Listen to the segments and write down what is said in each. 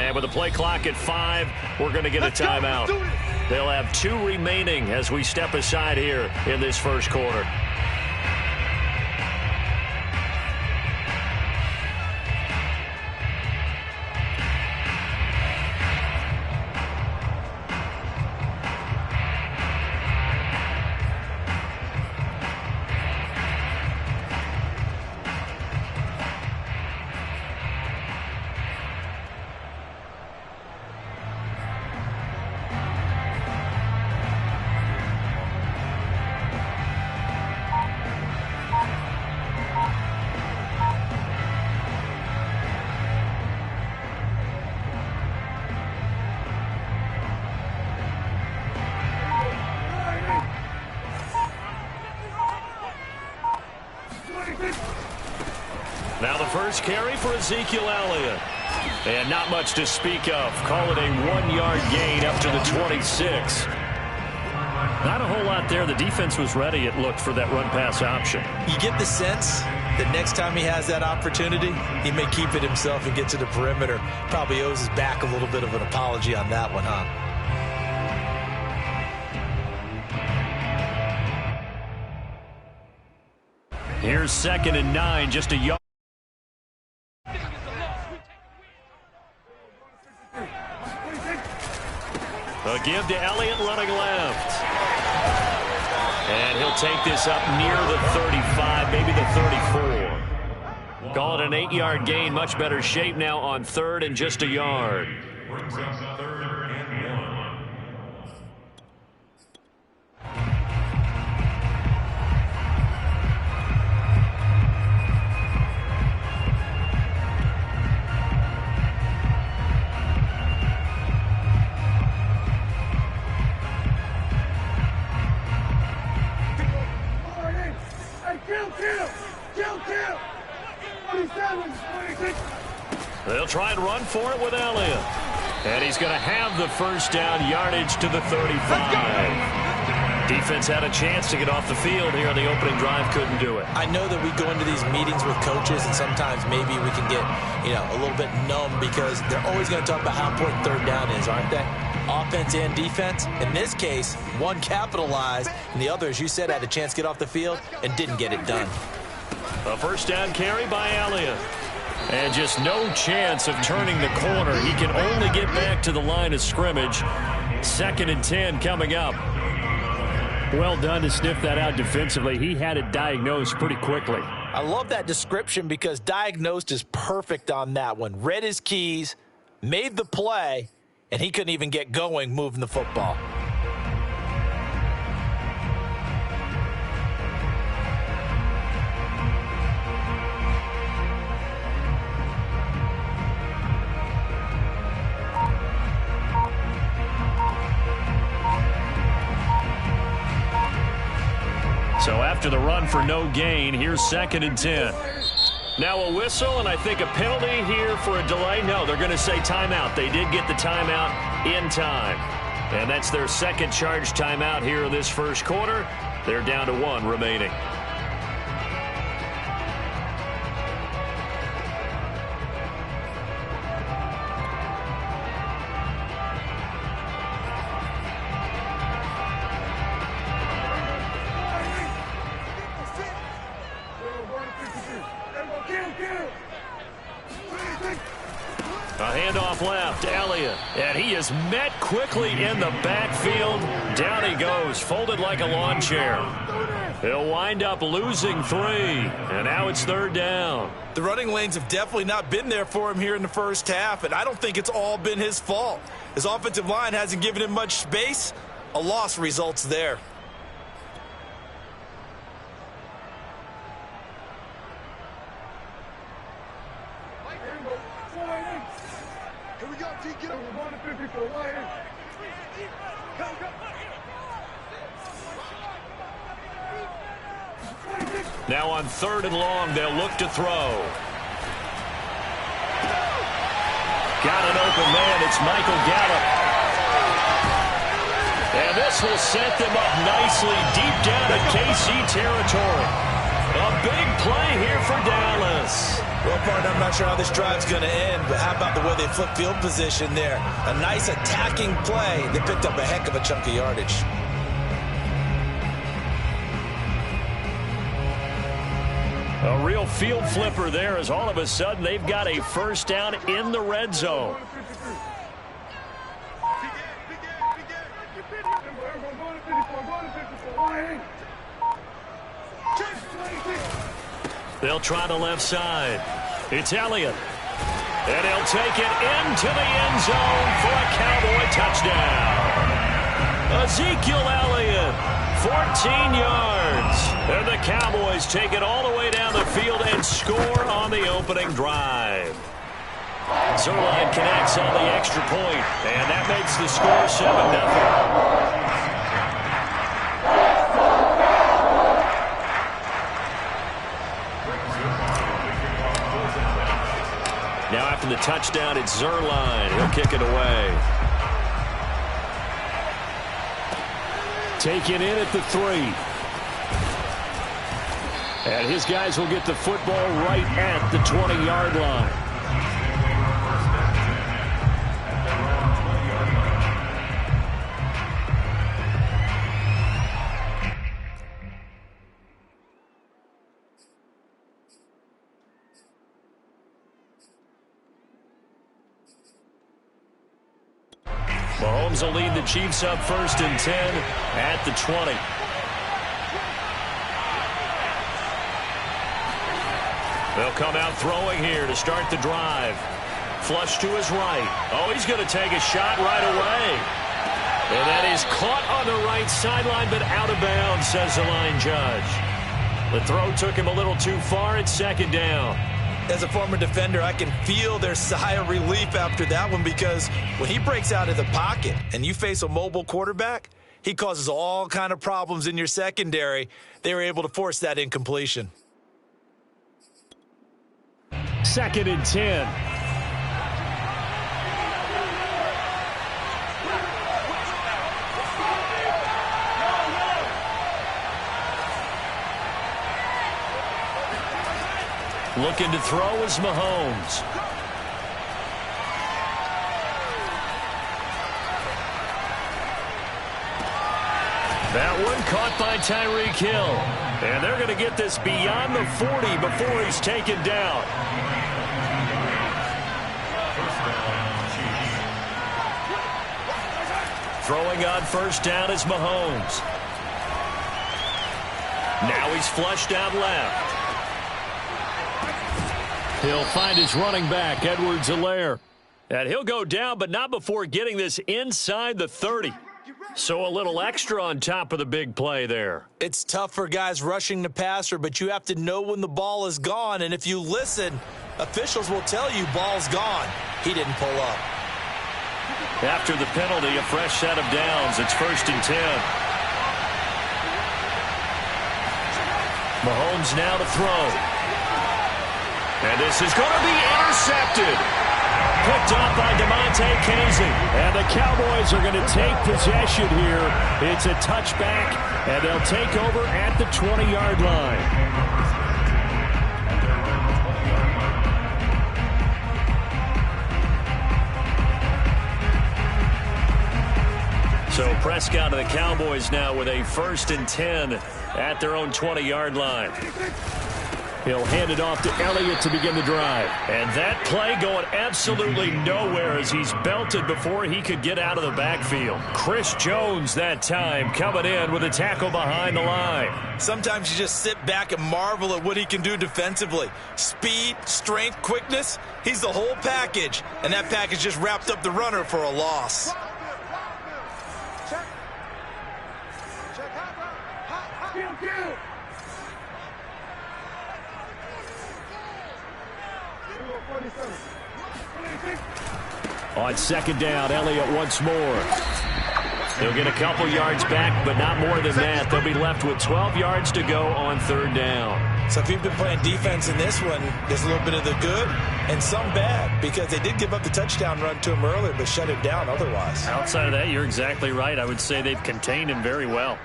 And with the play clock at 5, we're going to get a timeout. They'll have 2 remaining as we step aside here in this first quarter. Now the first carry for Ezekiel Elliott. And not much to speak of. Call it a 1-yard gain up to the 26. Not a whole lot there. The defense was ready, it looked, for that run-pass option. You get the sense that next time he has that opportunity, he may keep it himself and get to the perimeter. Probably owes his back a little bit of an apology on that one, huh? Here's 2nd and 9, just a yard. A give to Elliott running left. And he'll take this up near the 35, maybe the 34. Call it an 8-yard gain. Much better shape now on 3rd and just a yard. They'll try and run for it with Elliott. And he's going to have the first down, yardage to the 35. Defense had a chance to get off the field here on the opening drive, couldn't do it. I know that we go into these meetings with coaches, and sometimes maybe we can get, a little bit numb because they're always going to talk about how important 3rd down is, aren't they? Offense and defense. In this case, one capitalized, and the other, as you said, had a chance to get off the field and didn't get it done. A first down carry by Elliott. And just no chance of turning the corner. He can only get back to the line of scrimmage. 2nd and 10 coming up. Well done to sniff that out defensively. He had it diagnosed pretty quickly. I love that description because diagnosed is perfect on that one. Read his keys, made the play, and he couldn't even get going moving the football. So after the run for no gain, here's 2nd and 10. Now a whistle, and I think a penalty here for a delay. No, they're going to say timeout. They did get the timeout in time. And that's their second charge timeout here in this first quarter. They're down to 1 remaining. A handoff left, Elliott, and he is met quickly in the backfield. Down he goes, folded like a lawn chair. He'll wind up losing 3, and now it's 3rd down. The running lanes have definitely not been there for him here in the first half, and I don't think it's all been his fault. His offensive line hasn't given him much space. A loss results there. Now on 3rd and long, they'll look to throw. Got an open man. It's Michael Gallup. And this will set them up nicely deep down in KC territory. A big play here for Dallas. Well, partner, I'm not sure how this drive's going to end, but how about the way they flip field position there? A nice attacking play. They picked up a heck of a chunk of yardage. A real field flipper there, as all of a sudden they've got a first down in the red zone. They'll try the left side. It's Elliott. And he'll take it into the end zone for a Cowboy touchdown. Ezekiel Elliott, 14 yards. And the Cowboys take it all the way down the field and score on the opening drive. Zerline connects on the extra point, and that makes the score 7-0. Now after the touchdown, it's Zerline. He'll kick it away. Taken in at the 3. And his guys will get the football right at the 20-yard line. Mahomes will lead the Chiefs up 1st and 10 at the 20. They'll come out throwing here to start the drive. Flush to his right. Oh, he's going to take a shot right away. And that is caught on the right sideline, but out of bounds, says the line judge. The throw took him a little too far. It's 2nd down. As a former defender, I can feel their sigh of relief after that one, because when he breaks out of the pocket and you face a mobile quarterback, he causes all kind of problems in your secondary. They were able to force that incompletion. 2nd and 10. Looking to throw is Mahomes. That one caught by Tyreek Hill. And they're going to get this beyond the 40 before he's taken down. Throwing on 1st down is Mahomes. Now he's flushed out left. He'll find his running back, Edwards-Helaire. And he'll go down, but not before getting this inside the 30. So a little extra on top of the big play there. It's tough for guys rushing the passer, but you have to know when the ball is gone. And if you listen, officials will tell you ball's gone. He didn't pull up. After the penalty, a fresh set of downs. It's 1st and 10. Mahomes now to throw. And this is going to be intercepted. Picked off by DeMonte Casey. And the Cowboys are going to take possession here. It's a touchback, and they'll take over at the 20-yard line. So Prescott of the Cowboys now with a 1st and 10 at their own 20-yard line. He'll hand it off to Elliott to begin the drive. And that play going absolutely nowhere as he's belted before he could get out of the backfield. Chris Jones that time coming in with a tackle behind the line. Sometimes you just sit back and marvel at what he can do defensively. Speed, strength, quickness, he's the whole package. And that package just wrapped up the runner for a loss. On 2nd down, Elliott once more. He'll get a couple yards back, but not more than that. They'll be left with 12 yards to go on 3rd down. So if you've been playing defense in this one, there's a little bit of the good and some bad, because they did give up the touchdown run to him earlier, but shut it down otherwise. Outside of that, you're exactly right. I would say they've contained him very well.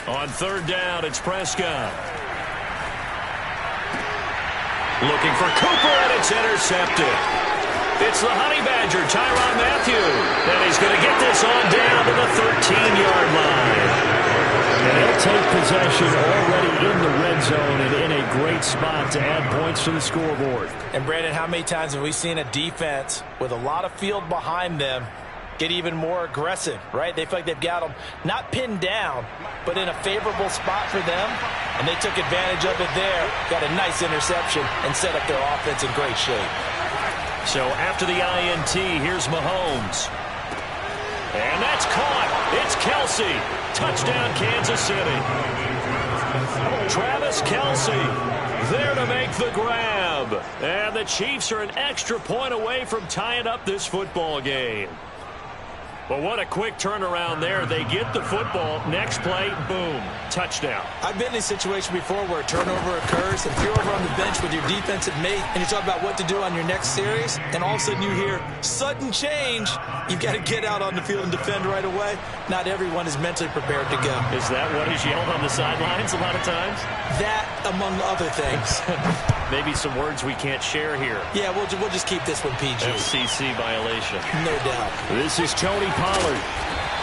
On 3rd down, it's Prescott. Looking for Cooper, and it's intercepted. It's the Honey Badger, Tyrann Mathieu. And he's going to get this on down to the 13-yard line. And he'll take possession already in the red zone and in a great spot to add points to the scoreboard. And, Brandon, how many times have we seen a defense with a lot of field behind them get even more aggressive, right? They feel like they've got them not pinned down, but in a favorable spot for them, and they took advantage of it there, got a nice interception, and set up their offense in great shape. So after the INT, here's Mahomes. And that's caught. It's Kelsey. Touchdown, Kansas City. Travis Kelsey there to make the grab. And the Chiefs are an extra point away from tying up this football game. Well, what a quick turnaround there. They get the football. Next play, boom, touchdown. I've been in a situation before where a turnover occurs, and if you're over on the bench with your defensive mate and you talk about what to do on your next series, and all of a sudden you hear sudden change, you've got to get out on the field and defend right away. Not everyone is mentally prepared to go. Is that what is yelled on the sidelines a lot of times? That, among other things. Maybe some words we can't share here. Yeah, we'll just keep this one PG. FCC violation. No doubt. This is Tony Pollard.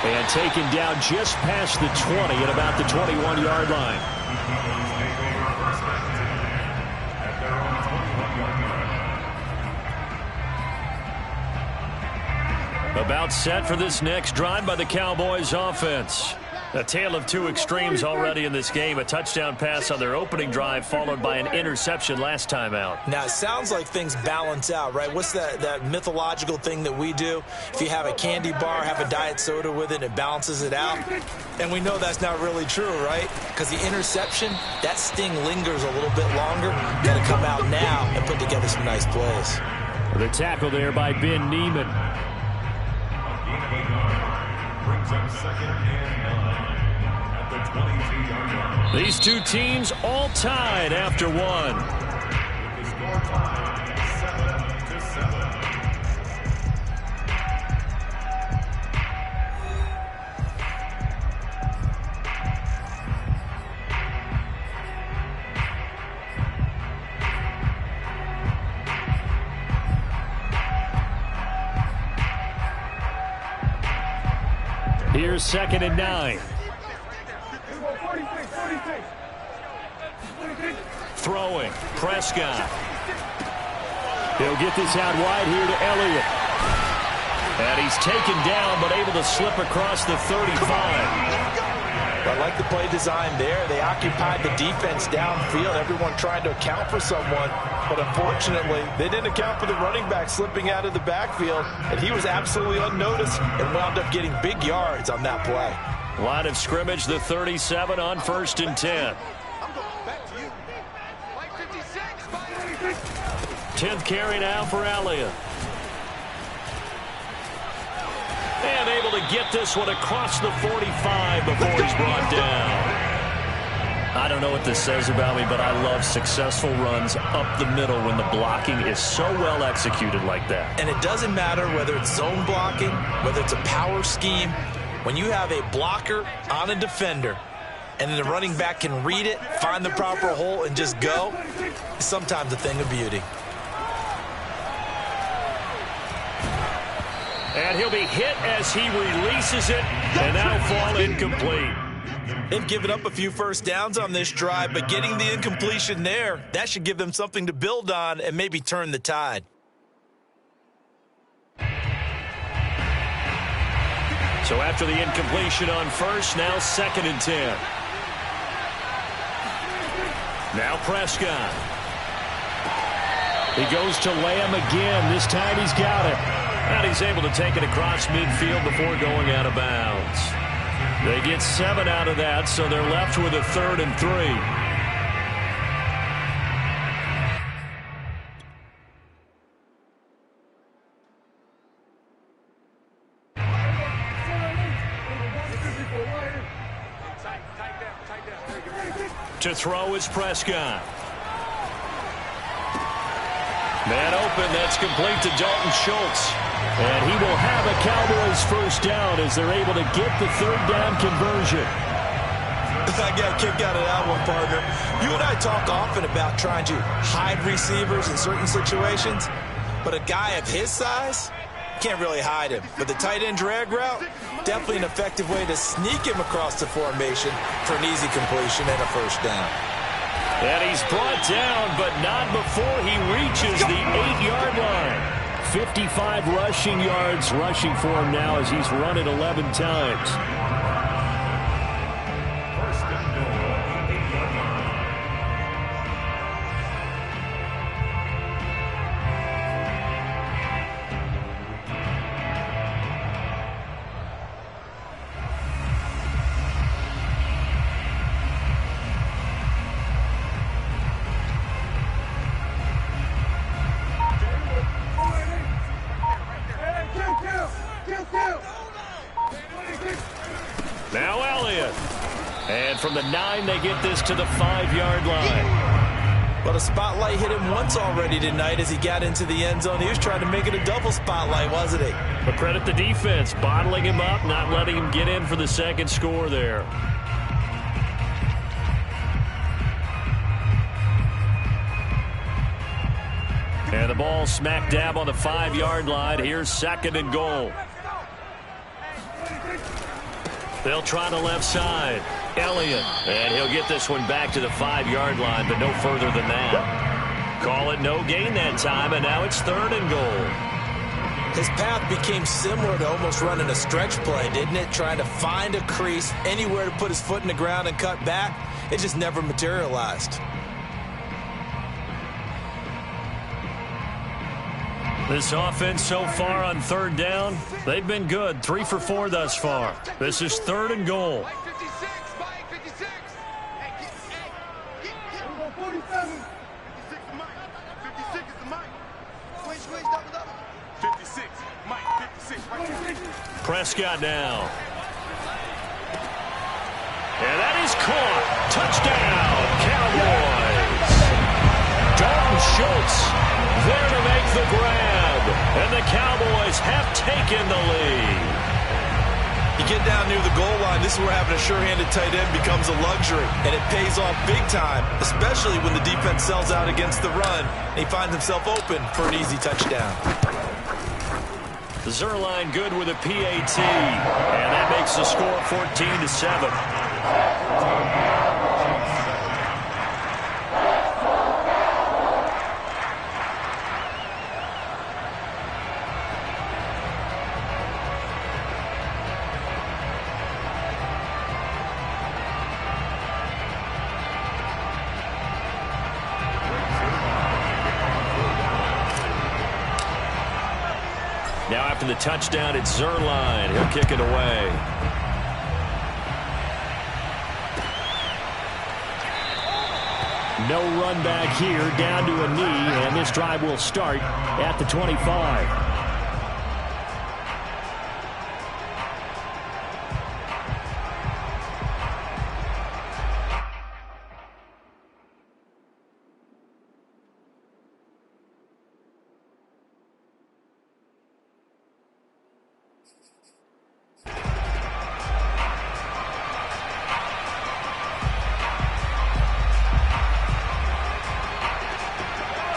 And taken down just past the 20 at about the 21-yard line. About set for this next drive by the Cowboys offense. A tale of two extremes already in this game. A touchdown pass on their opening drive followed by an interception last time out. Now, it sounds like things balance out, right? What's that mythological thing that we do? If you have a candy bar, have a diet soda with it, it balances it out. And we know that's not really true, right? Because the interception, that sting lingers a little bit longer. Got to come out now and put together some nice plays. The tackle there by Ben Neiman. Brings up second and 9 at the 22-yard line. These two teams all tied after one. The score tied 7-7. Here's second and 9. Throwing. Prescott. He'll get this out wide here to Elliott. And he's taken down but able to slip across the 35. I like the play design there. They occupied the defense downfield, everyone trying to account for someone. But unfortunately, they didn't account for the running back slipping out of the backfield. And he was absolutely unnoticed and wound up getting big yards on that play. Line of scrimmage, the 37 on 1st and 10. 10th carry now for Elliott. And able to get this one across the 45 before he's brought down. I don't know what this says about me, but I love successful runs up the middle when the blocking is so well executed like that. And it doesn't matter whether it's zone blocking, whether it's a power scheme. When you have a blocker on a defender, and then the running back can read it, find the proper hole, and just go, it's sometimes a thing of beauty. And he'll be hit as he releases it, and that'll fall incomplete. They've given up a few first downs on this drive, but getting the incompletion there, that should give them something to build on and maybe turn the tide. So after the incompletion on first, now 2nd and 10. Now Prescott. He goes to Lamb again. This time he's got it. And he's able to take it across midfield before going out of bounds. They get 7 out of that, so they're left with a 3rd and 3. To throw is Prescott. Man open, that's complete to Dalton Schultz. And he will have a Cowboys first down as they're able to get the 3rd down conversion. I got a kick out of that one, partner. You and I talk often about trying to hide receivers in certain situations, but a guy of his size can't really hide him. But the tight end drag route, definitely an effective way to sneak him across the formation for an easy completion and a first down. And he's brought down, but not before he reaches the 8-yard line. 55 rushing yards rushing for him now as he's run it 11 times. Now Elliott. And from the 9, they get this to the 5-yard line. But a spotlight hit him once already tonight as he got into the end zone. He was trying to make it a double spotlight, wasn't he? But credit the defense, bottling him up, not letting him get in for the second score there. And the ball smack dab on the 5-yard line. Here's 2nd and goal. They'll try the left side. Elliott. And he'll get this one back to the 5-yard line, but no further than that. Call it no gain that time, and now it's 3rd and goal. His path became similar to almost running a stretch play, didn't it? Trying to find a crease, anywhere to put his foot in the ground and cut back. It just never materialized. This offense so far on 3rd down, they've been good. 3 for 4 thus far. This is 3rd and goal. Prescott now. And that is caught. Touchdown, Cowboys. Dalton Schultz there to make the grab. And the Cowboys have taken the lead. You get down near the goal line, this is where having a sure-handed tight end becomes a luxury. And it pays off big time, especially when the defense sells out against the run. And he finds himself open for an easy touchdown. Zerline good with a PAT. And that makes the score 14-7. Now after the touchdown, it's Zerline. He'll kick it away. No run back here, down to a knee, and this drive will start at the 25.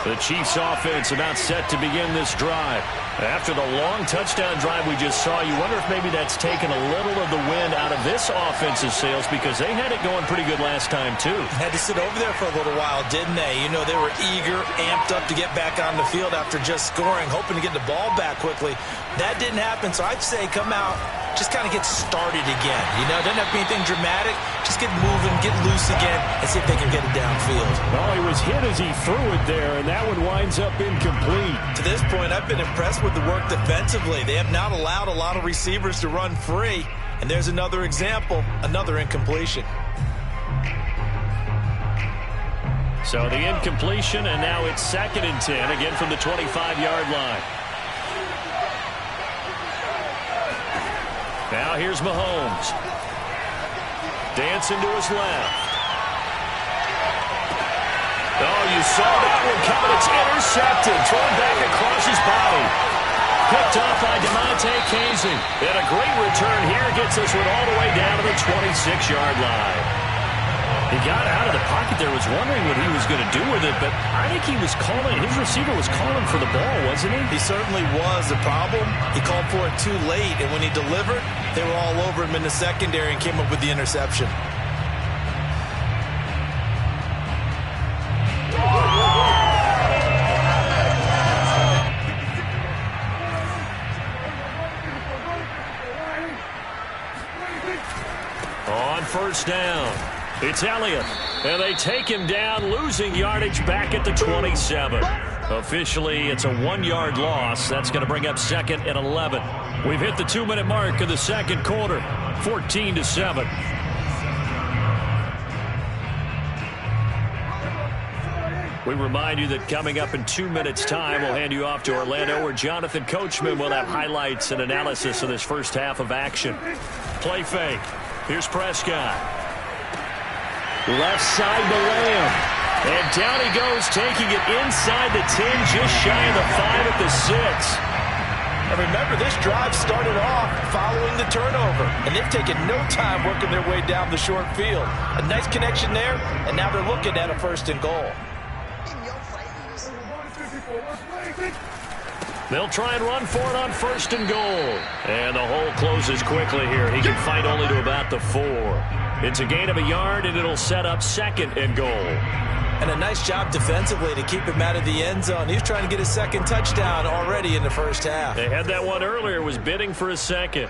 The Chiefs offense about set to begin this drive. After the long touchdown drive we just saw, you wonder if maybe that's taken a little of the wind out of this offensive sails because they had it going pretty good last time too. Had to sit over there for a little while, didn't they? You know, they were eager, amped up to get back on the field after just scoring, hoping to get the ball back quickly. That didn't happen, so I'd say come out, just kind of get started again. You know, doesn't have to be anything dramatic. Just get moving, get loose again, and see if they can get it downfield. Well, he was hit as he threw it there, and that one winds up incomplete. To this point, I've been impressed with the work defensively. They have not allowed a lot of receivers to run free. And there's another example, another incompletion. So the incompletion, and now it's 2nd and 10, again from the 25-yard line. Now here's Mahomes. Dancing to his left. Oh, you saw that one coming. It's intercepted. Thrown back across his body. Picked up by DeMonte Casey. And a great return here gets this one all the way down to the 26-yard line. He got out of the pocket there, was wondering what he was going to do with it, but I think he was calling, his receiver was calling for the ball, wasn't he? He certainly was. The problem, he called for it too late, and when he delivered, they were all over him in the secondary and came up with the interception. On first down, it's Elliott, and they take him down, losing yardage back at the 27. Officially, it's a 1-yard loss. That's going to bring up 2nd and 11. We've hit the 2-minute mark of the second quarter, 14-7. We remind you that coming up in 2 minutes' time, we'll hand you off to Orlando, where Jonathan Coachman will have highlights and analysis of this first half of action. Play fake. Here's Prescott. Left side to Lamb. And down he goes, taking it inside the 10, just shy of the 5 at the 6. And remember, this drive started off following the turnover, and they've taken no time working their way down the short field. A nice connection there, and now they're looking at a 1st and goal. They'll try and run for it on 1st and goal. And the hole closes quickly here. He can fight only to about the 4. It's a gain of a yard, and it'll set up 2nd and goal. And a nice job defensively to keep him out of the end zone. He was trying to get his 2nd touchdown already in the first half. They had that one earlier, was bidding for a 2nd.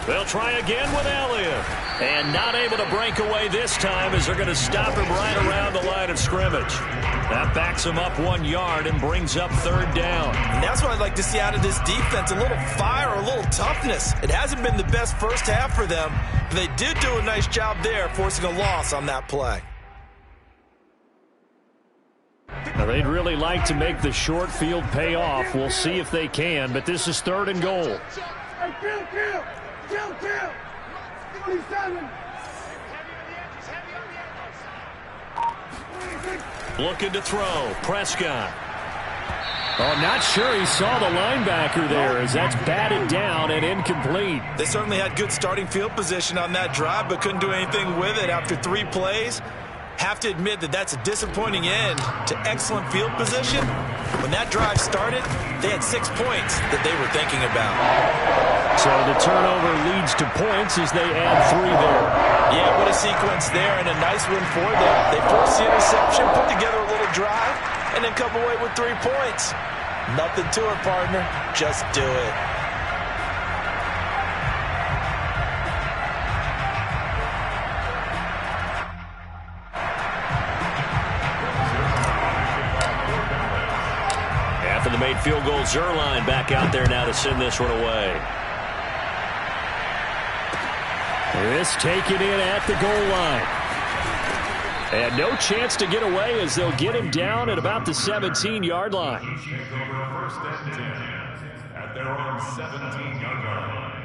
They'll try again with Elliott. And not able to break away this time, as they're going to stop him right around the line of scrimmage. That backs him up 1 yard and brings up 3rd down. And that's what I'd like to see out of this defense, a little fire, a little toughness. It hasn't been the best first half for them, but they did do a nice job there, forcing a loss on that play. Now, they'd really like to make the short field pay off. We'll see if they can, but this is 3rd and goal. Kill. 27. Looking to throw. Prescott. Oh, not sure he saw the linebacker there, as that's batted down and incomplete. They certainly had good starting field position on that drive, but couldn't do anything with it after 3 plays. Have to admit that that's a disappointing end to excellent field position. When that drive started, they had 6 points that they were thinking about. So the turnover leads to points as they add 3 there. Yeah, what a sequence there, and a nice one for them. They forced the interception, put together a little drive, and then come away with 3 points. Nothing to it, partner. Just do it. After the made field goal, Zerline back out there now to send this one away. This taken in at the goal line. And no chance to get away, as they'll get him down at about the 17-yard line. First and 10 at their own 17-yard line.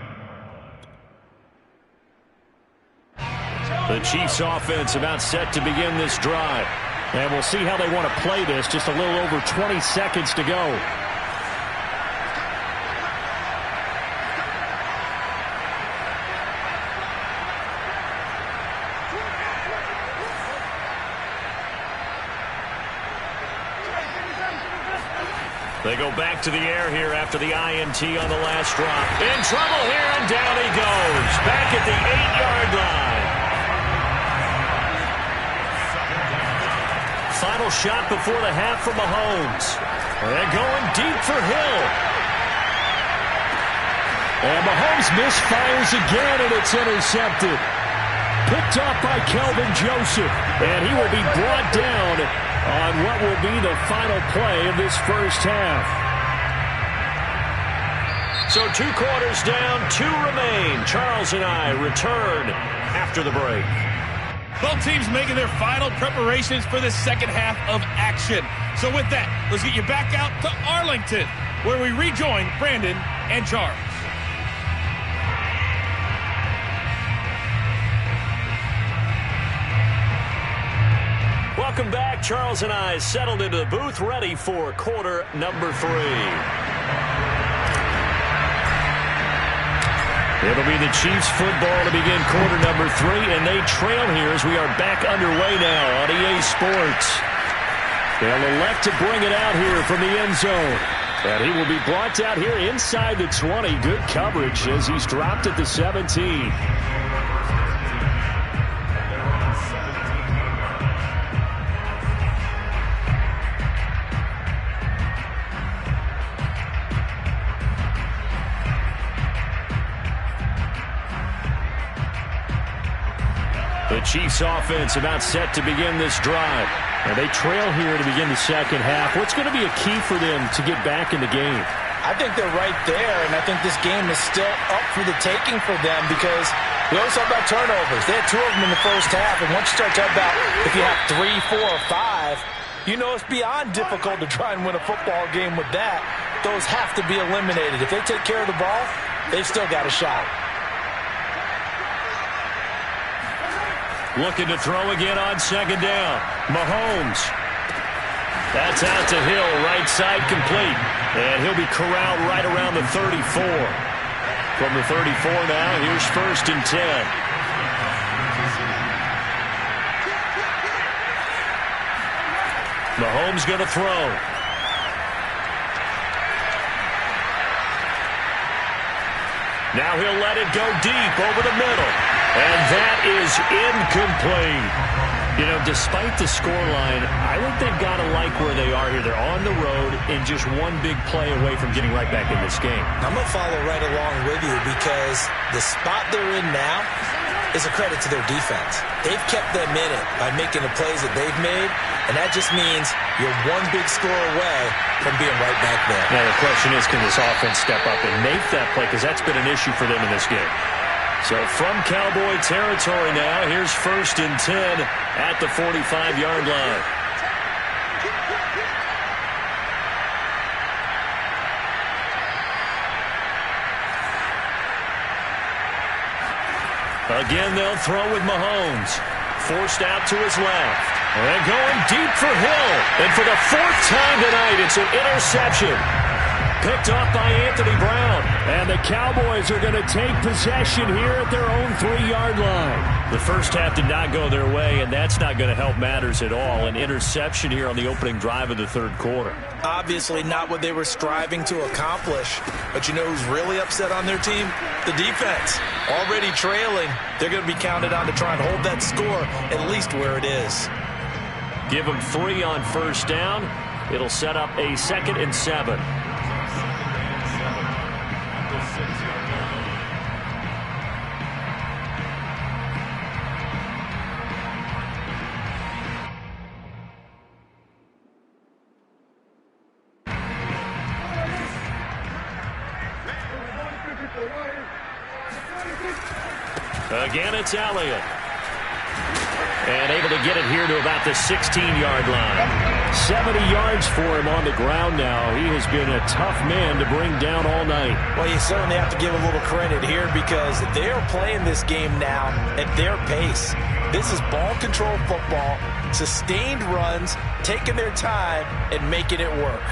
The Chiefs offense about set to begin this drive. And we'll see how they want to play this. Just a little over 20 seconds to go. They go back to the air here after the INT on the last drop. In trouble here, and down he goes. Back at the 8-yard line. Final shot before the half from Mahomes. They're going deep for Hill. And Mahomes misfires again, and it's intercepted. Picked off by Kelvin Joseph. And he will be brought down on what will be the final play of this first half. So 2 quarters down, 2 remain. Charles and I return after the break. Both teams making their final preparations for the second half of action. So with that, let's get you back out to Arlington, where we rejoin Brandon and Charles. Welcome back. Charles and I settled into the booth, ready for quarter number 3. It'll be the Chiefs football to begin quarter number 3, and they trail here as we are back underway now on EA Sports. They'll elect to bring it out here from the end zone. And he will be brought out here inside the 20. Good coverage as he's dropped at the 17. The Chiefs offense about set to begin this drive. And they trail here to begin the second half. What's going to be a key for them to get back in the game? I think they're right there, and I think this game is still up for the taking for them because we always talk about turnovers. They had 2 of them in the first half, and once you start talking about if you have 3, 4, or 5, you know it's beyond difficult to try and win a football game with that. Those have to be eliminated. If they take care of the ball, they've still got a shot. Looking to throw again on second down. Mahomes. That's out to Hill, right side complete. And he'll be corralled right around the 34. From the 34 now, here's 1st and 10. Mahomes going to throw. Now he'll let it go deep over the middle. And that is incomplete. You know, despite the scoreline, I think they've got to like where they are here. They're on the road and just one big play away from getting right back in this game. I'm going to follow right along with you because the spot they're in now is a credit to their defense. They've kept them in it by making the plays that they've made, and that just means you're one big score away from being right back there. Now the question is, can this offense step up and make that play? Because that's been an issue for them in this game. So from Cowboy territory now, here's 1st and 10 at the 45-yard line. Again, they'll throw with Mahomes. Forced out to his left. And going deep for Hill. And for the 4th time tonight, it's an interception. Picked off by Anthony Brown. And the Cowboys are going to take possession here at their own 3-yard line. The first half did not go their way, and that's not going to help matters at all. An interception here on the opening drive of the 3rd quarter. Obviously not what they were striving to accomplish. But you know who's really upset on their team? The defense. Already trailing. They're going to be counted on to try and hold that score at least where it is. Give them 3 on 1st down. It'll set up a 2nd and 7. Again, it's Elliott. And able to get it here to about the 16-yard line. 70 yards for him on the ground now. He has been a tough man to bring down all night. Well, you certainly have to give a little credit here because they're playing this game now at their pace. This is ball control football, sustained runs, taking their time, and making it work.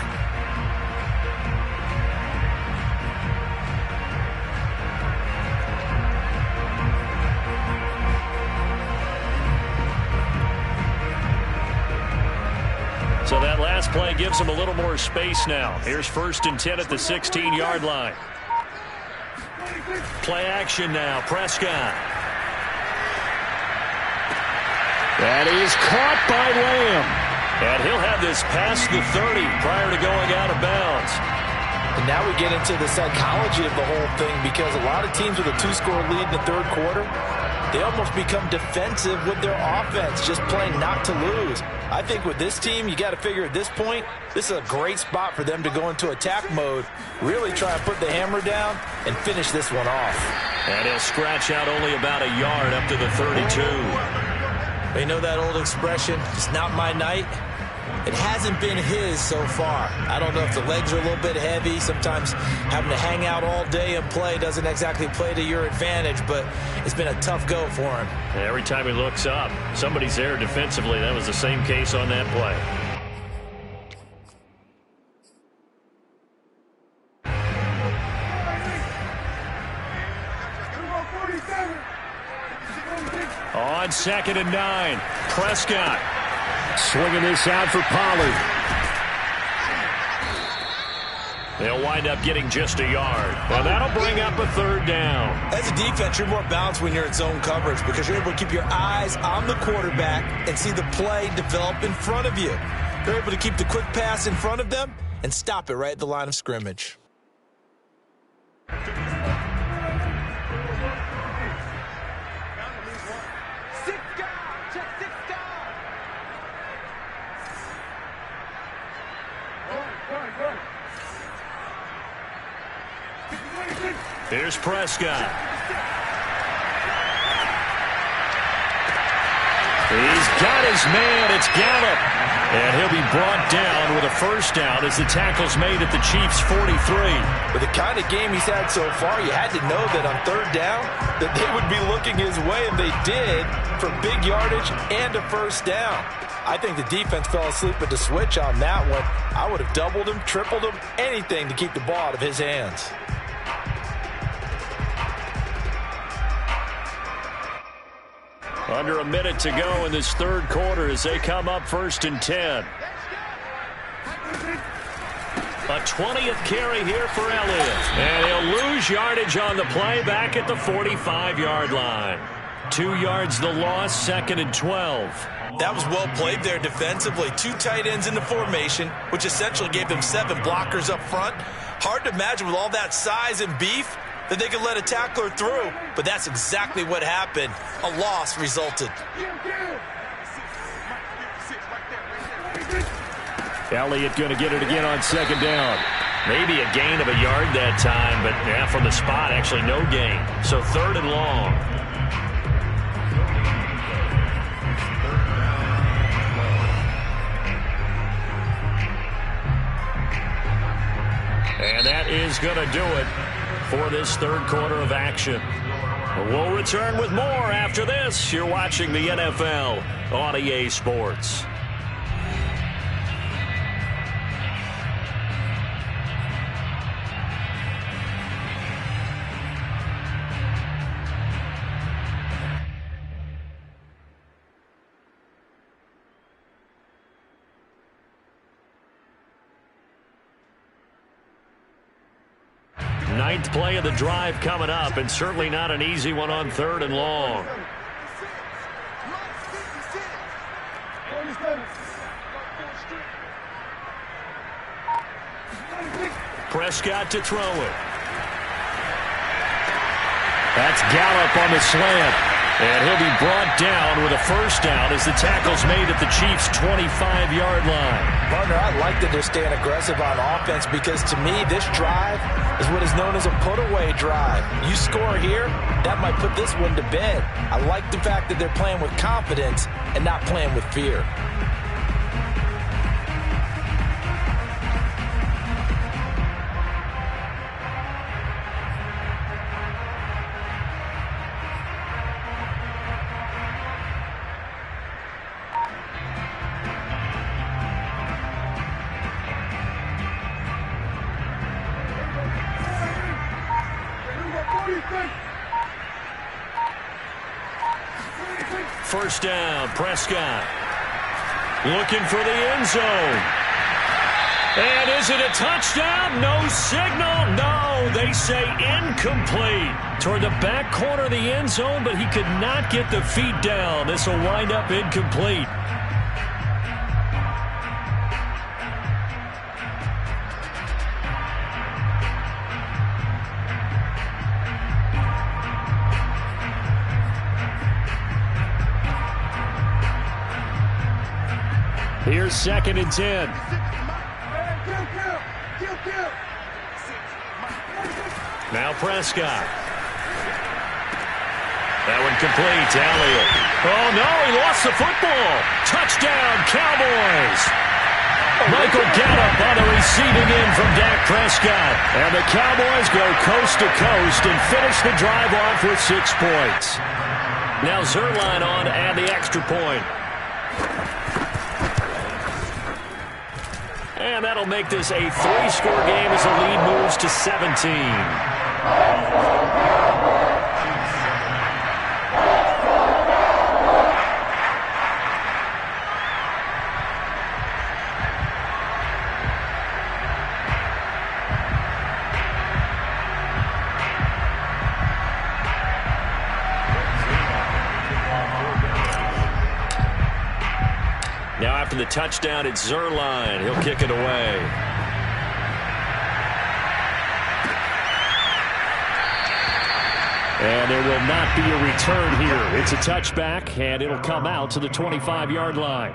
So that last play gives them a little more space now. Here's 1st and 10 at the 16-yard line. Play action now. Prescott. That is caught by Lamb. And he'll have this past the 30 prior to going out of bounds. And now we get into the psychology of the whole thing because a lot of teams with a 2-score lead in the 3rd quarter, they almost become defensive with their offense, just playing not to lose. I think with this team, you got to figure at this point, this is a great spot for them to go into attack mode, really try and put the hammer down and finish this one off. And he'll scratch out only about a yard up to the 32. You know that old expression, it's not my night? It hasn't been his so far. I don't know if the legs are a little bit heavy. Sometimes having to hang out all day and play doesn't exactly play to your advantage, but it's been a tough go for him. And every time he looks up, somebody's there defensively. That was the same case on that play. On 2nd and 9, Prescott swinging this out for Pollard. They'll wind up getting just a yard. Well, that'll bring up a 3rd down. As a defense, you're more balanced when you're in zone coverage because you're able to keep your eyes on the quarterback and see the play develop in front of you. You're able to keep the quick pass in front of them and stop it right at the line of scrimmage. Here's Prescott. He's got his man. It's Gallup. And he'll be brought down with a 1st down as the tackle's made at the Chiefs' 43. With the kind of game he's had so far, you had to know that on 3rd down that they would be looking his way, and they did, for big yardage and a 1st down. I think the defense fell asleep at the switch on that one. I would have doubled him, tripled him, anything to keep the ball out of his hands. Under a minute to go in this 3rd quarter as they come up 1st and 10. A 20th carry here for Elliott. And he'll lose yardage on the play back at the 45-yard line. 2 yards the loss, 2nd and 12. That was well played there defensively. 2 tight ends in the formation, which essentially gave them 7 blockers up front. Hard to imagine with all that size and beef that they could let a tackler through, but that's exactly what happened. A loss resulted. Elliott going to get it again on 2nd down. Maybe a gain of a yard that time, but yeah, from the spot, actually no gain. So 3rd and long. And that is going to do it for this 3rd quarter of action. We'll return with more after this. You're watching the NFL on EA Sports. Ninth play of the drive coming up, and certainly not an easy one on 3rd and long. Prescott to throw it. That's Gallup on the slant. And he'll be brought down with a 1st down as the tackle's made at the Chiefs' 25-yard line. Partner, I like that they're staying aggressive on offense because, to me, this drive is what is known as a put-away drive. You score here, that might put this one to bed. I like the fact that they're playing with confidence and not playing with fear. First down, Prescott looking for the end zone. And is it a touchdown? No signal. No, they say incomplete. Toward the back corner of the end zone, but he could not get the feet down. This will wind up incomplete. Here's 2nd and 10. Now Prescott. That one complete to Elliott. Oh, no, he lost the football. Touchdown, Cowboys. Michael Gallup on the receiving end from Dak Prescott. And the Cowboys go coast to coast and finish the drive off with 6 points. Now Zerline on to add the extra point. And that'll make this a 3-score game as the lead moves to 17. after the touchdown, it's Zuerlein. He'll kick it away. And there will not be a return here. It's a touchback, and it'll come out to the 25-yard line.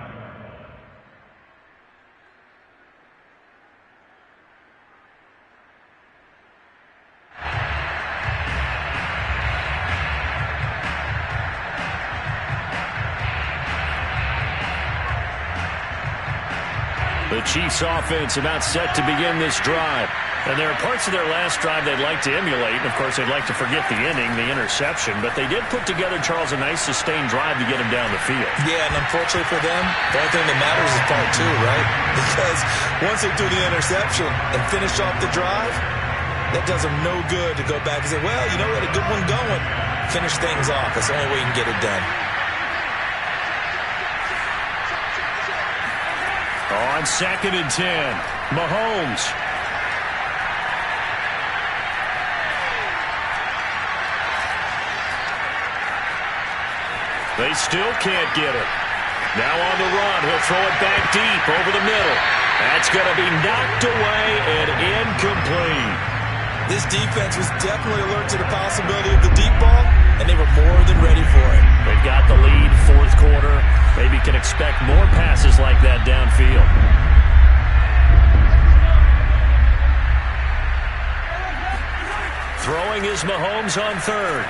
The Chiefs offense about set to begin this drive. And there are parts of their last drive they'd like to emulate. And, of course, they'd like to forget the inning, the interception. But they did put together, Charles, a nice sustained drive to get him down the field. Yeah, and unfortunately for them, the only thing that matters is part two, right? Because once they do the interception and finish off the drive, that does them no good to go back and say, well, you know, we had a good one going. Finish things off. That's the only way you can get it done. On 2nd and 10, Mahomes. They still can't get it. Now on the run, he'll throw it back deep over the middle. That's going to be knocked away and incomplete. This defense was definitely alert to the possibility of the deep ball, and they were more than ready for it. They've got the lead, fourth quarter. Maybe can expect more passes like that downfield. Throwing is Mahomes on third.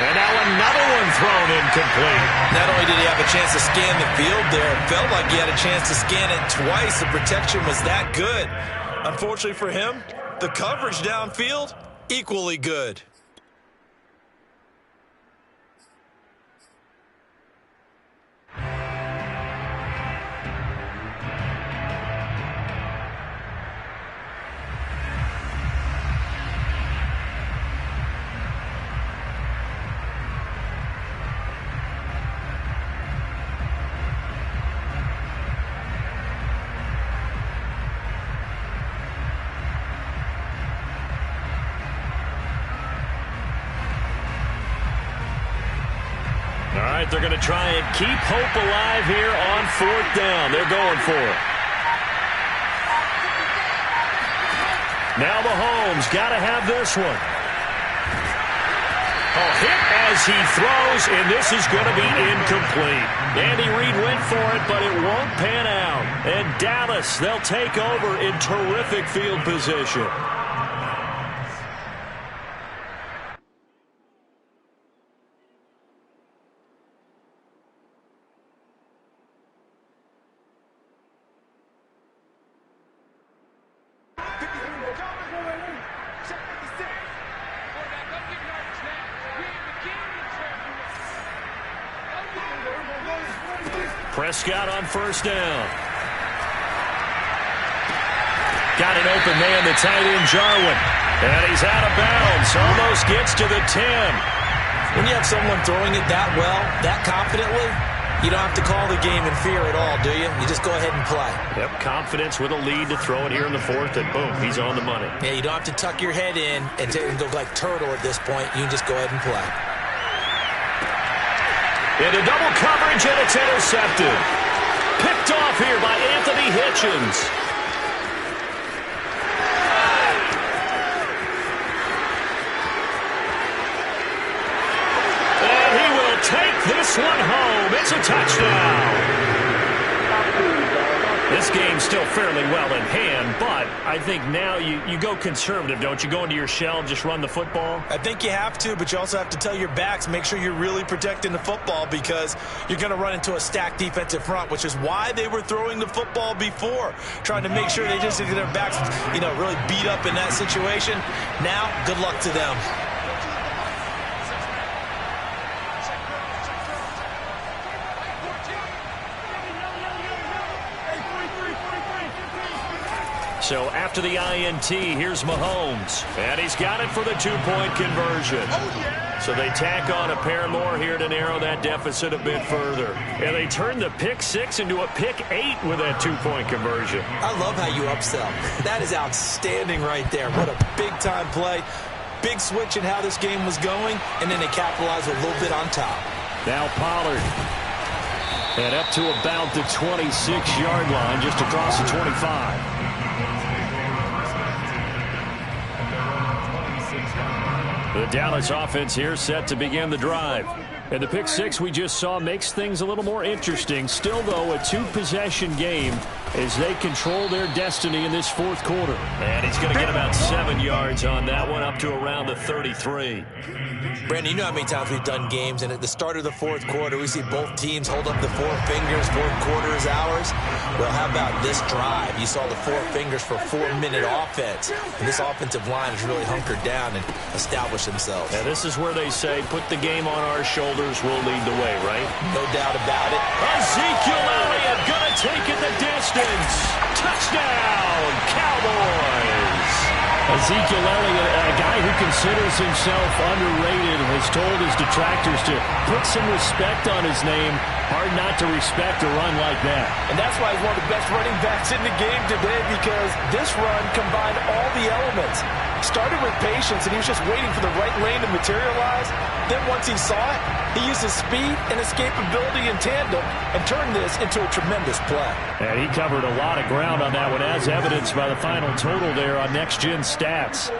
And now another one thrown incomplete. Not only did he have a chance to scan the field there, it felt like he had a chance to scan it twice. The protection was that good. Unfortunately for him, the coverage downfield, equally good. They're going to try and keep hope alive here on 4th down. They're going for it. Now Mahomes got to have this one. A hit as he throws, and this is going to be incomplete. Andy Reid went for it, but it won't pan out. And Dallas, they'll take over in terrific field position. Prescott on 1st down. Got an open man, the tight end, Jarwin. And he's out of bounds. Almost gets to the 10. When you have someone throwing it that well, that confidently, you don't have to call the game in fear at all, do you? You just go ahead and play. Yep, confidence with a lead to throw it here in the 4th, and boom, he's on the money. Yeah, you don't have to tuck your head in and go like turtle at this point. You can just go ahead and play. Into double coverage, and it's intercepted. Picked off here by Anthony Hitchens. And he will take this one home. It's a touchdown. This game's still fairly well in hand, but I think now you go conservative, don't you? Go into your shell, just run the football? I think you have to, but you also have to tell your backs, make sure you're really protecting the football because you're going to run into a stacked defensive front, which is why they were throwing the football before, trying to make sure they just get their backs, really beat up in that situation. Now, good luck to them. So after the INT, here's Mahomes. And he's got it for the two-point conversion. So they tack on a pair more here to narrow that deficit a bit further. And they turn the pick 6 into a pick 8 with that two-point conversion. I love how you upsell. That is outstanding right there. What a big-time play. Big switch in how this game was going, and then they capitalized a little bit on top. Now Pollard. And up to about the 26-yard line, just across the 25. The Dallas offense here set to begin the drive. And the pick 6 we just saw makes things a little more interesting. Still, though, a two-possession game as they control their destiny in this fourth quarter. And he's going to get about 7 yards on that one, up to around the 33. Brandon, you know how many times we've done games, and at the start of the fourth quarter, we see both teams hold up the four fingers, fourth quarter is ours. Well, how about this drive? You saw the four fingers for 4-minute offense, and this offensive line has really hunkered down and established themselves. And this is where they say, put the game on our shoulders, we'll lead the way, right? No doubt about it. Ezekiel Elliott gonna take it the distance. Touchdown, Cowboys! Ezekiel Elliott, a guy who considers himself underrated, has told his detractors to put some respect on his name. Hard not to respect a run like that. And that's why he's one of the best running backs in the game today, because this run combined all the elements. Started with patience, and he was just waiting for the right lane to materialize. Then once he saw it, he used his speed and escapability in tandem and turned this into a tremendous play. And he covered a lot of ground on that one, as evidenced by the final total there on Next Gen Stats.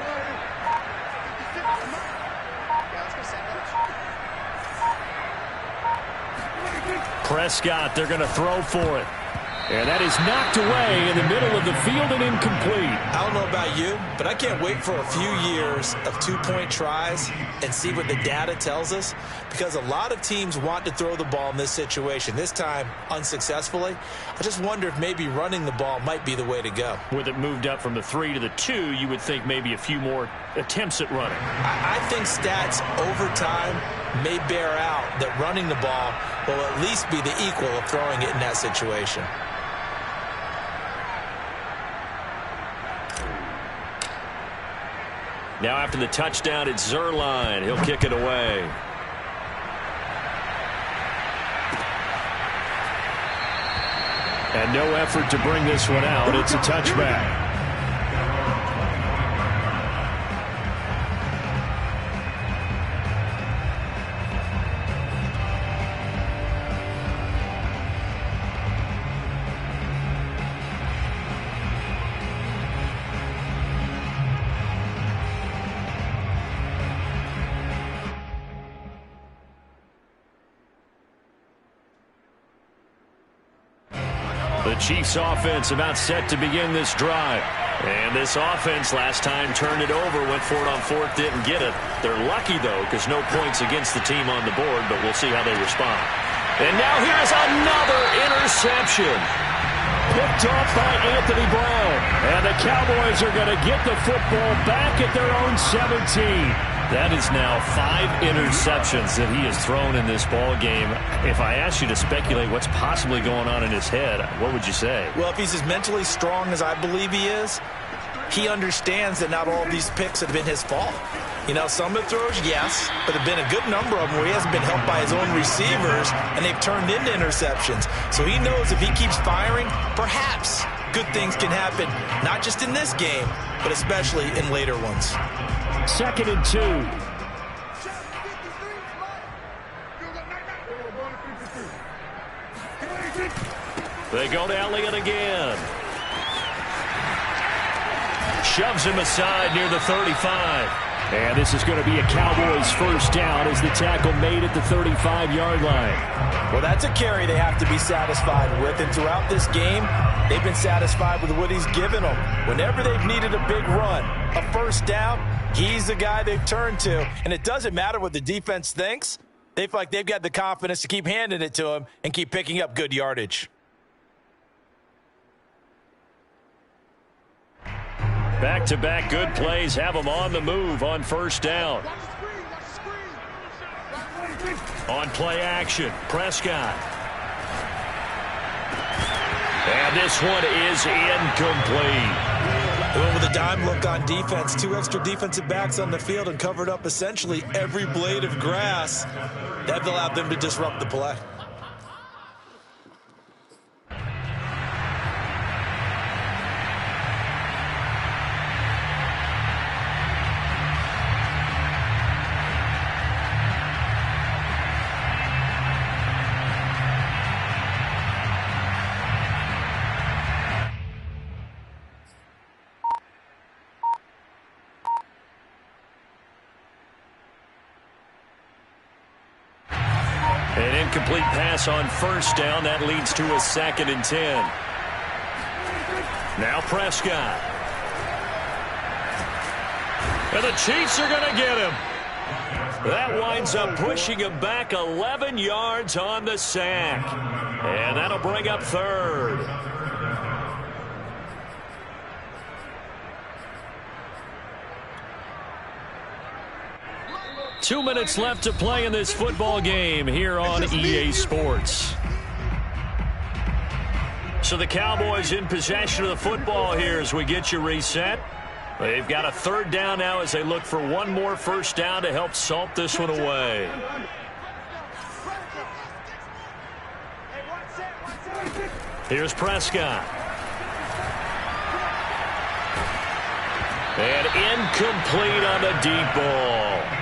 Prescott, they're going to throw for it. And that is knocked away in the middle of the field and incomplete. I don't know about you, but I can't wait for a few years of two-point tries and see what the data tells us, because a lot of teams want to throw the ball in this situation, this time unsuccessfully. I just wonder if maybe running the ball might be the way to go. With it moved up from the 3 to the 2, you would think maybe a few more attempts at running. I think stats over time may bear out that running the ball will at least be the equal of throwing it in that situation. Now after the touchdown, it's Zerline. He'll kick it away. And no effort to bring this one out. It's a touchback. The Chiefs offense about set to begin this drive. And this offense last time turned it over, went for it on fourth, didn't get it. They're lucky, though, because no points against the team on the board, but we'll see how they respond. And now here's another interception. Picked off by Anthony Brown. And the Cowboys are going to get the football back at their own 17. That is now 5 interceptions that he has thrown in this ball game. If I asked you to speculate what's possibly going on in his head, what would you say? Well, if he's as mentally strong as I believe he is, he understands that not all of these picks have been his fault. You know, some of the throws, yes, but there have been a good number of them where he hasn't been helped by his own receivers, and they've turned into interceptions. So he knows if he keeps firing, perhaps good things can happen, not just in this game, but especially in later ones. 2nd and 2. They go to Elliott again. Shoves him aside near the 35. And this is going to be a Cowboys first down as the tackle made at the 35-yard line. Well, that's a carry they have to be satisfied with. And throughout this game, they've been satisfied with what he's given them. Whenever they've needed a big run, a first down, he's the guy they've turned to. And it doesn't matter what the defense thinks. They feel like they've got the confidence to keep handing it to him and keep picking up good yardage. Back-to-back good plays have them on the move on first down. On play action, Prescott. And this one is incomplete. They went with a dime look on defense. 2 extra defensive backs on the field and covered up essentially every blade of grass. That allowed them to disrupt the play. An incomplete pass on first down. That leads to a 2nd and 10. Now Prescott. And the Chiefs are going to get him. That winds up pushing him back 11 yards on the sack. And that'll bring up 3rd. 2 minutes left to play in this football game here on EA Sports. So the Cowboys in possession of the football here as we get you reset. They've got a 3rd down now as they look for one more first down to help salt this one away. Here's Prescott. And incomplete on the deep ball.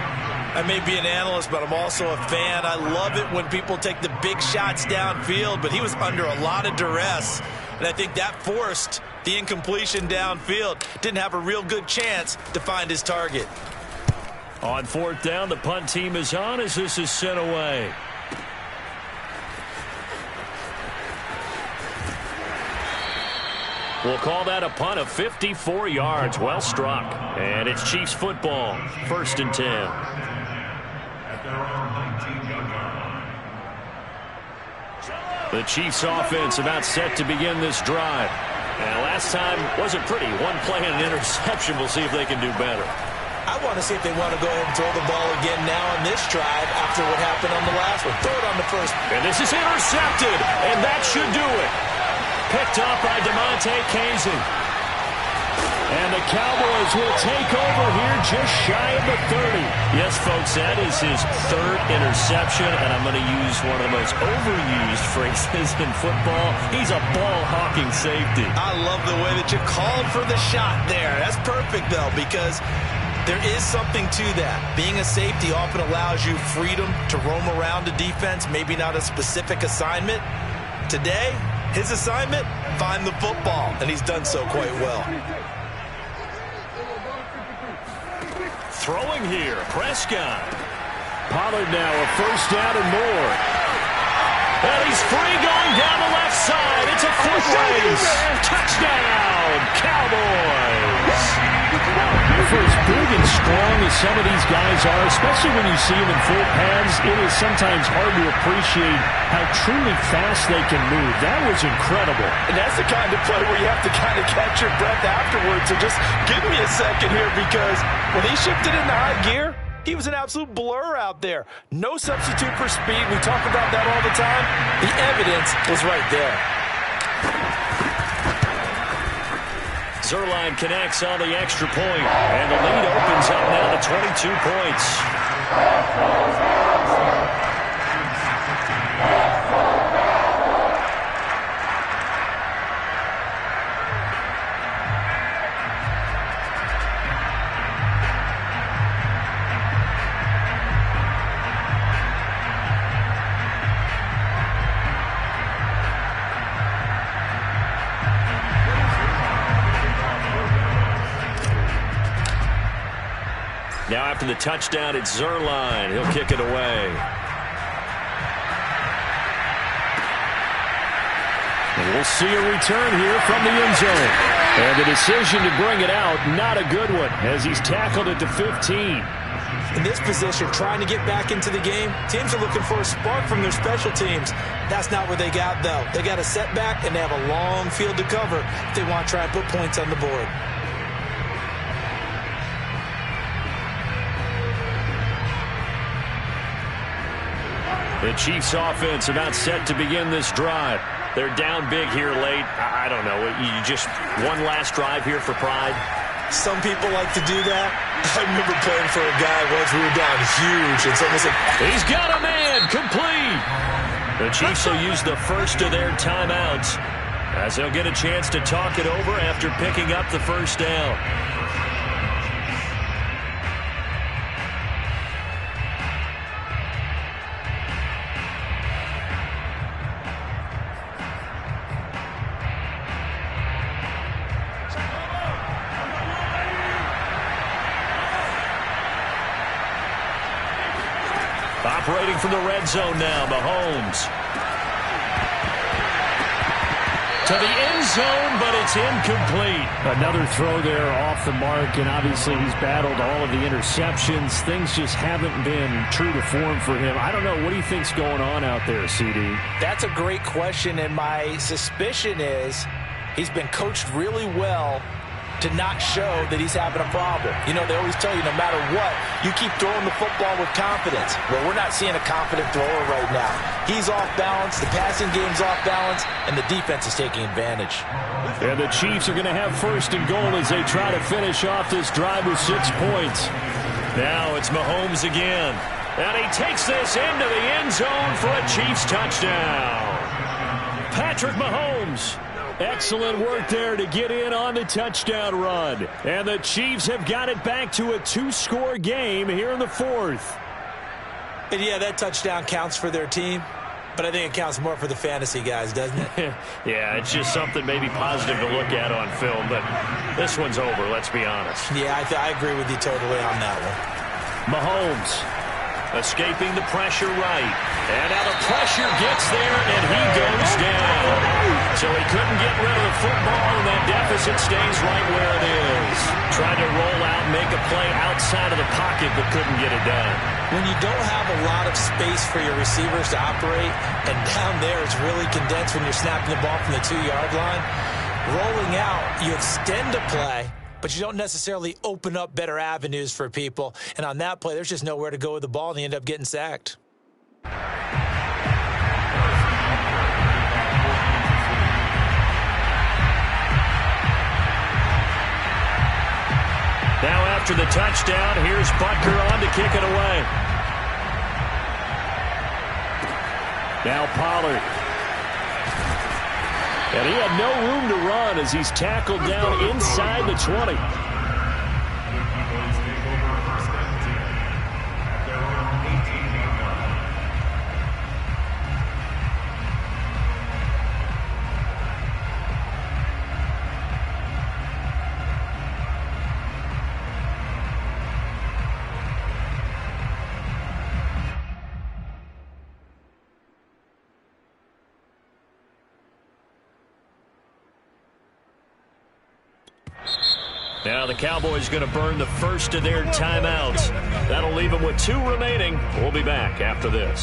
I may be an analyst, but I'm also a fan. I love it when people take the big shots downfield, but he was under a lot of duress, and I think that forced the incompletion downfield. Didn't have a real good chance to find his target. On 4th down, the punt team is on as this is sent away. We'll call that a punt of 54 yards. Well struck. And it's Chiefs football. 1st and 10. The Chiefs offense about set to begin this drive. And last time wasn't pretty. One play and an interception. We'll see if they can do better. I want to see if they want to go ahead and throw the ball again now on this drive after what happened on the last one. Throw it on the first. And this is intercepted. And that should do it. Picked up by DeMonte Casey. And the Cowboys will take over here just shy of the 30. Yes, folks, that is his 3rd interception, and I'm going to use one of the most overused phrases in football. He's a ball-hawking safety. I love the way that you called for the shot there. That's perfect, though, because there is something to that. Being a safety often allows you freedom to roam around the defense, maybe not a specific assignment. Today, his assignment, find the football, and he's done so quite well. Throwing here, Prescott. Pollard now a first down and more. And he's free going down the left side. It's a foot race. Touchdown, Cowboys. For as big and strong as some of these guys are, especially when you see them in full pads, it is sometimes hard to appreciate how truly fast they can move. That was incredible. And that's the kind of play where you have to kind of catch your breath afterwards. So just give me a second here, because when he shifted into high gear, he was an absolute blur out there. No substitute for speed. We talk about that all the time. The evidence was right there. Zuerlein connects on the extra point, and the lead opens up now to 22 points. Now after the touchdown, it's Zuerlein. He'll kick it away. And we'll see a return here from the end zone. And the decision to bring it out, not a good one, as he's tackled it to 15. In this position, trying to get back into the game, teams are looking for a spark from their special teams. That's not what they got, though. They got a setback, and they have a long field to cover if they want to try and put points on the board. The Chiefs offense about set to begin this drive. They're down big here late. I don't know. You just one last drive here for pride? Some people like to do that. I remember playing for a guy once we were down huge, and someone said, he's got a man, complete. The Chiefs will use the first of their timeouts as they'll get a chance to talk it over after picking up the first down. Operating from the red zone now, Mahomes. To the end zone, but it's incomplete. Another throw there off the mark, and obviously he's battled all of the interceptions. Things just haven't been true to form for him. I don't know. What do you think's going on out there, CD? That's a great question, and my suspicion is he's been coached really well to not show that he's having a problem. You know, they always tell you no matter what, you keep throwing the football with confidence. Well, we're not seeing a confident thrower right now. He's off balance, the passing game's off balance, and the defense is taking advantage. And the Chiefs are going to have first and goal as they try to finish off this drive with 6 points. Now it's Mahomes again. And he takes this into the end zone for a Chiefs touchdown. Patrick Mahomes. Excellent work there to get in on the touchdown run. And the Chiefs have got it back to a 2-score game here in the fourth. And yeah, that touchdown counts for their team, but I think it counts more for the fantasy guys, doesn't it? Yeah, it's just something maybe positive to look at on film, but this one's over, let's be honest. Yeah, I agree with you totally on that one. Mahomes escaping the pressure right. And now the pressure gets there, and he goes down. So he couldn't get rid of the football, and that deficit stays right where it is. Tried to roll out, make a play outside of the pocket, but couldn't get it done. When you don't have a lot of space for your receivers to operate, and down there it's really condensed when you're snapping the ball from the 2-yard line, rolling out, you extend a play, but you don't necessarily open up better avenues for people. And on that play, there's just nowhere to go with the ball, and they end up getting sacked. Now after the touchdown, here's Butker on to kick it away. Now Pollard. And he had no room to run as he's tackled down inside the 20. Now the Cowboys going to burn the first of their timeouts. That'll leave them with 2 remaining. We'll be back after this.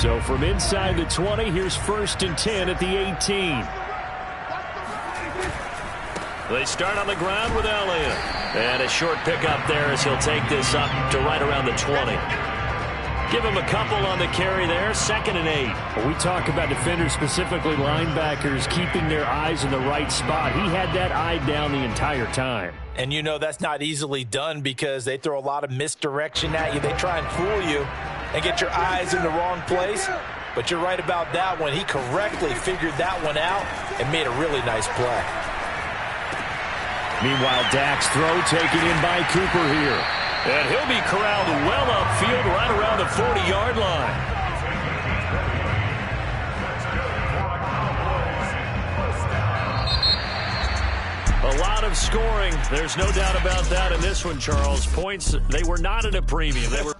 So from inside the 20, here's 1st and 10 at the 18. They start on the ground with Elliott. And a short pickup there as he'll take this up to right around the 20. Give him a couple on the carry there. 2nd and 8. Well, we talk about defenders, specifically linebackers, keeping their eyes in the right spot. He had that eye down the entire time. And you know that's not easily done because they throw a lot of misdirection at you. They try and fool you and get your eyes in the wrong place. But you're right about that one. He correctly figured that one out and made a really nice play. Meanwhile, Dak's throw taken in by Cooper here. And he'll be corralled well upfield right around the 40-yard line. A lot of scoring. There's no doubt about that in this one, Charles. Points, they were not at a premium. They were